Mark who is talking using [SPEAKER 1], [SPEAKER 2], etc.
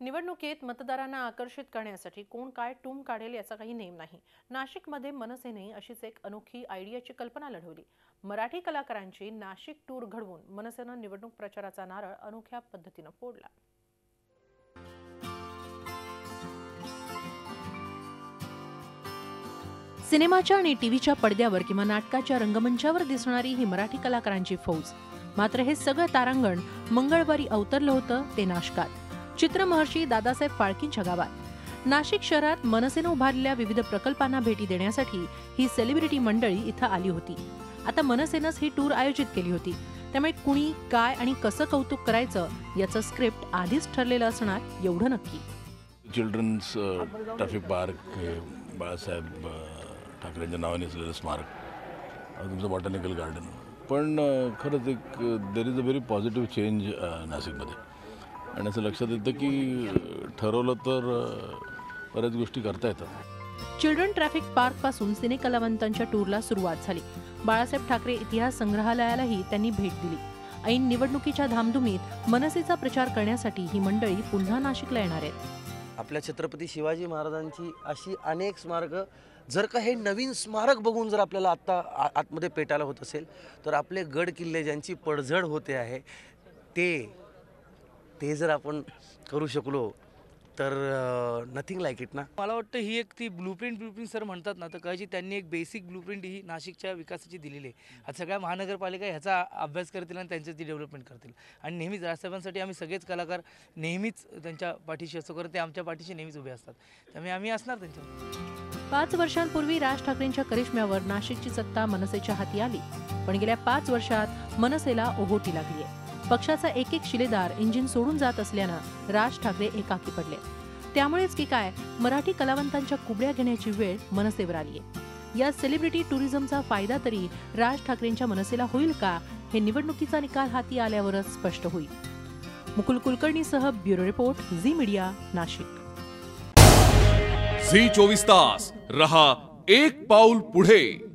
[SPEAKER 1] निवडणुकीत मतदारांना आकर्षित करण्यासाठी कोण काय टूम काढेल याचा काही नेम नाही। नाशिकमध्ये मनसेने अशीच एक अनोखी आयडियाची कल्पना लढवली। मराठी कलाकारांची नाशिक टूर घडवून मनसेनं निवडणूक प्रचाराचा नारळ अनोख्या पद्धतीने फोडला। सिनेमाच्या आणि टीव्हीच्या पडद्यावर किंवा नाटकाच्या रंगमंचावर दिसणारी ही मराठी कलाकारांची फौज। मात्र हे सगळं तारांगण मंगळवारी अवतरलं होतं ते नाशकात, चित्रमहर्षी दादासाहेब फाळकेंच्या गावात। नाशिक शहरात मनसेनं उभारलेल्या विविध प्रकल्पांना भेटी देण्यासाठी ही सेलिब्रिटी मंडळी इथं आली होती। आता मनसेनंच ही टूर आयोजित केली होती, त्यामुळे कुणी काय आणि कसं कौतुक करायचं याचं स्क्रिप्ट आधीच ठरलेलं असणार एवढं नक्की।
[SPEAKER 2] चिल्ड्रन्स ट्रॅफिक पार्क, बाळासाहेब ठाकरेंच्या नावाने असलेलं स्मारक, तुमचं बॉटॅनिकल गार्डन, पण खरंच एक there is a very positive change नाशिकमध्ये। आणि असं लक्षात येतं की ठरवलं तर बऱ्याच गोष्टी करता येतात।
[SPEAKER 1] चिल्ड्रन ट्रॅफिक पार्क पासून सिनेकलावंतांच्या टूरला सुरुवात झाली। बाळासाहेब ठाकरे इतिहास संग्रहालयालाही त्यांनी भेट दिली। ऐन निवडणुकीच्या धामधुमीत मनसेचा प्रचार करण्यासाठी ही मंडळी पुन्हा नाशिकला येणार आहेत।
[SPEAKER 3] आपल्या छत्रपती शिवाजी महाराजांची अशी अनेक स्मारकं, जर का हे नवीन स्मारक बघून जर आपल्याला आतमध्ये पेटायला होत असेल तर आपले गड किल्ले ज्यांची पडझड होते आहे ते जर आपण करू शकलो तर नथिंग लाईक इट ना।
[SPEAKER 4] मला वाटतं ही एक ती ब्लूप्रिंट सर म्हणतात ना, तर कदाचित त्यांनी एक बेसिक ब्लूप्रिंट ही नाशिकच्या विकासाची दिलेली आहे। आज सगळ्या महानगरपालिका ह्याचा अभ्यास करतील आणि त्यांचं ती डेव्हलपमेंट करतील। आणि नेहमीच राजसाहेबांसाठी आम्ही सगळेच कलाकार नेहमीच त्यांच्या पाठीशी असतो, कारण ते आमच्या पाठीशी नेहमीच उभे असतात, त्यामुळे आम्ही असणार त्यांच्या।
[SPEAKER 1] 5 वर्षांपूर्वी राज ठाकरेंच्या करिश्म्यावर नाशिकची सत्ता मनसेच्या हाती आली, पण गेल्या 5 वर्षात मनसेला ओहोटी लागली आहे। पक्षाचा एक शिलेदार इंजिन सोडून जात असल्यानं राज ठाकरे एकाकी पडले। त्यामुळेच की काय मराठी कलावंतांच्या कुबड्या घेण्याची वेळ मनसेवर आली आहे। या सेलिब्रिटी टुरिझमचा फायदा तरी राज ठाकरेंच्या मनसेला होईल का, हे निवडणुकीचा निकाल हाती आल्यावरच स्पष्ट होईल। मुकुल कुलकर्णीसह bureau report, Zee media, Nashik.
[SPEAKER 5] Zee 24 तास रहा एक पाऊल पुढे।